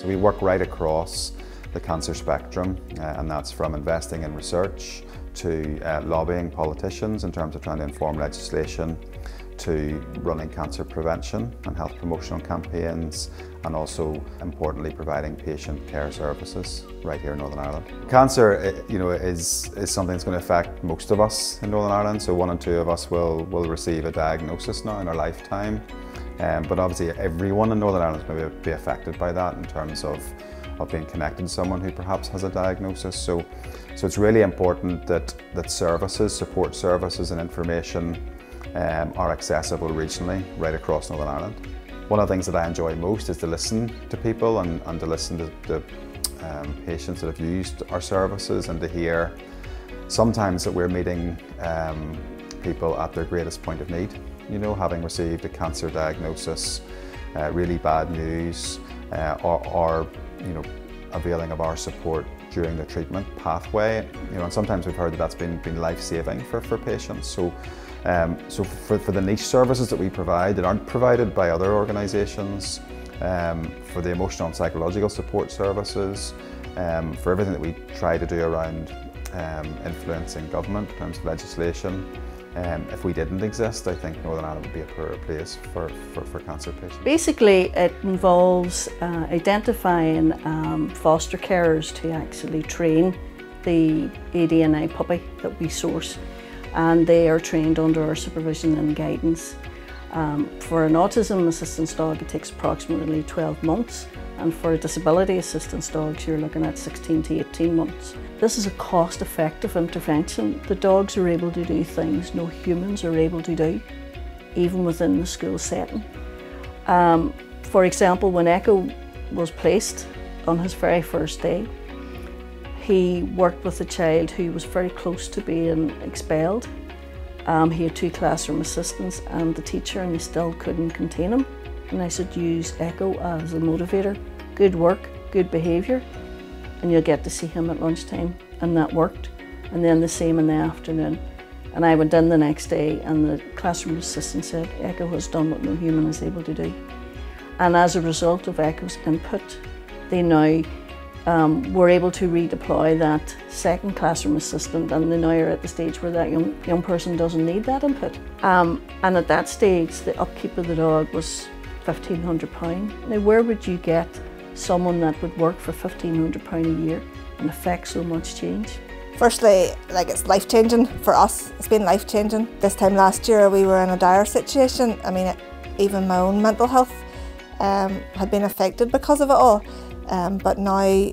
So we work right across the cancer spectrum, and that's from investing in research to lobbying politicians in terms of trying to inform legislation, to running cancer prevention and health promotional campaigns, and also importantly providing patient care services right here in Northern Ireland. Cancer, is something that's going to affect most of us in Northern Ireland. So 1 in 2 of us will receive a diagnosis now in our lifetime, but obviously everyone in Northern Ireland is going to be affected by that in terms of being connected to someone who perhaps has a diagnosis. So it's really important that services, support services and information are accessible regionally right across Northern Ireland. One of the things that I enjoy most is to listen to people and to listen to patients that have used our services, and to hear sometimes that we're meeting people at their greatest point of need. Having received a cancer diagnosis, really bad news, or availing of our support during the treatment pathway. And sometimes we've heard that that's been life-saving for patients. So for the niche services that we provide that aren't provided by other organisations, for the emotional and psychological support services, for everything that we try to do around influencing government in terms of legislation, if we didn't exist, I think Northern Ireland would be a poorer place for cancer patients. Basically, it involves identifying foster carers to actually train the ADNI puppy that we source, and they are trained under our supervision and guidance. For an autism assistance dog, it takes approximately 12 months, and for disability assistance dogs, you're looking at 16 to 18 months. This is a cost-effective intervention. The dogs are able to do things no humans are able to do, even within the school setting. For example, when Echo was placed on his very first day, he worked with a child who was very close to being expelled. He had 2 classroom assistants and the teacher, and they still couldn't contain him. And I said, use Echo as a motivator. Good work, good behaviour, and you'll get to see him at lunchtime. And that worked. And then the same in the afternoon. And I went in the next day and the classroom assistant said, Echo has done what no human is able to do. And as a result of Echo's input, they now were able to redeploy that second classroom assistant, and they now are at the stage where that young person doesn't need that input. And at that stage, the upkeep of the dog was £1,500. Now, where would you get someone that would work for £1,500 a year and affect so much change? Firstly, it's life-changing for us. It's been life-changing. This time last year, we were in a dire situation. I mean, even my own mental health had been affected because of it all. But now,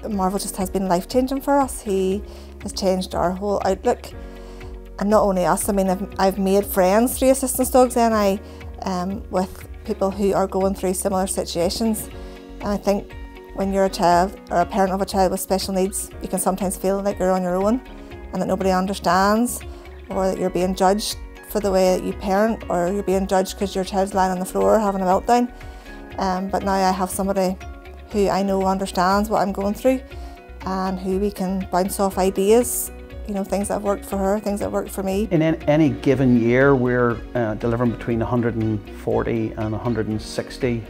Marvel just has been life-changing for us. He has changed our whole outlook, and not only us. I mean, I've made friends through assistance dogs, and with people who are going through similar situations. And I think when you're a child or a parent of a child with special needs, you can sometimes feel like you're on your own and that nobody understands, or that you're being judged for the way that you parent, or you're being judged because your child's lying on the floor having a meltdown. But now I have somebody who I know understands what I'm going through, and who we can bounce off ideas, things that have worked for her, things that have worked for me. In any given year, we're delivering between 140 and 160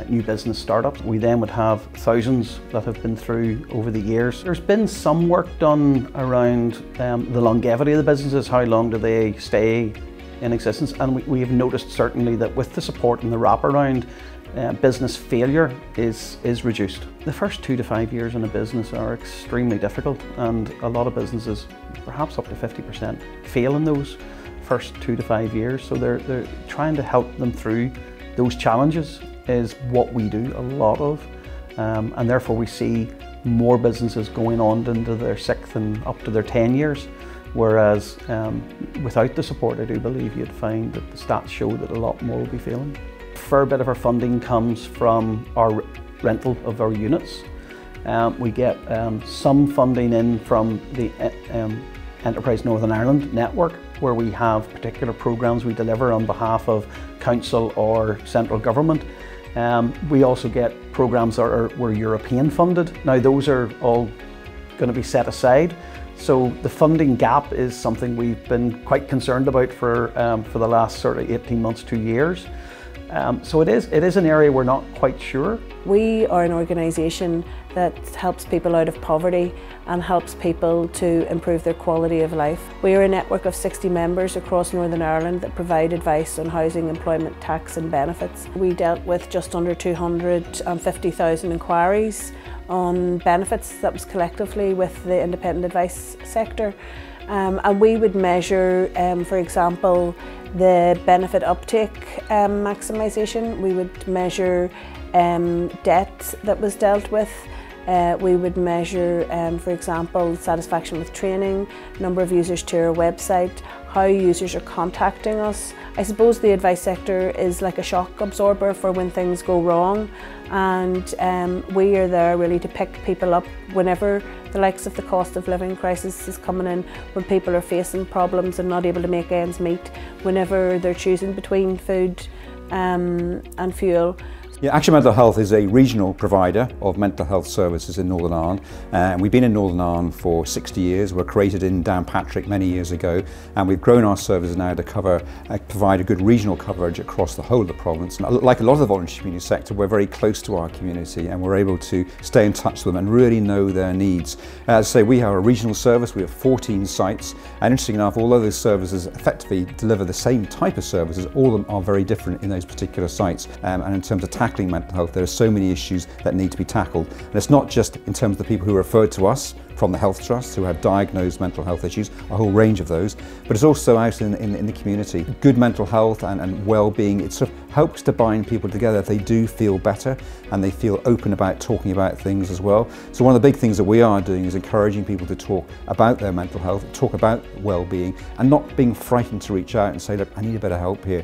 new business startups. We then would have thousands that have been through over the years. There's been some work done around the longevity of the businesses, how long do they stay in existence, and we have noticed certainly that with the support and the wraparound, business failure is reduced. The first 2 to 5 years in a business are extremely difficult, and a lot of businesses, perhaps up to 50%, fail in those first 2 to 5 years. So they're trying to help them through those challenges is what we do a lot of, and therefore we see more businesses going on into their 6th and up to their 10 years. Whereas without the support, I do believe you'd find that the stats show that a lot more will be failing. A fair bit of our funding comes from our rental of our units. We get some funding in from the Enterprise Northern Ireland network, where we have particular programmes we deliver on behalf of council or central government. We also get programmes that were European funded. Now those are all going to be set aside. So the funding gap is something we've been quite concerned about for the last sort of 18 months, 2 years. So it is an area we're not quite sure. We are an organisation that helps people out of poverty and helps people to improve their quality of life. We are a network of 60 members across Northern Ireland that provide advice on housing, employment, tax and benefits. We dealt with just under 250,000 inquiries on benefits that was collectively with the independent advice sector. And we would measure, for example, the benefit uptake maximisation. We would measure debt that was dealt with. We would measure, for example, satisfaction with training, number of users to our website, how users are contacting us. I suppose the advice sector is like a shock absorber for when things go wrong, and we are there really to pick people up whenever the likes of the cost of living crisis is coming in, when people are facing problems and not able to make ends meet, whenever they're choosing between food and fuel. Yeah, Action Mental Health is a regional provider of mental health services in Northern Ireland, and we've been in Northern Ireland for 60 years. We were created in Downpatrick many years ago, and we've grown our services now to provide a good regional coverage across the whole of the province. And like a lot of the voluntary community sector, we're very close to our community and we're able to stay in touch with them and really know their needs. As I say, we have a regional service, we have 14 sites, and interesting enough, although those services effectively deliver the same type of services, all of them are very different in those particular sites. And in terms of tackling mental health, there are so many issues that need to be tackled. And it's not just in terms of the people who are referred to us from the Health Trust who have diagnosed mental health issues, a whole range of those, but it's also out in the community. Good mental health and well-being, it sort of helps to bind people together if they do feel better and they feel open about talking about things as well. So one of the big things that we are doing is encouraging people to talk about their mental health, talk about well-being, and not being frightened to reach out and say, look, I need a bit of help here.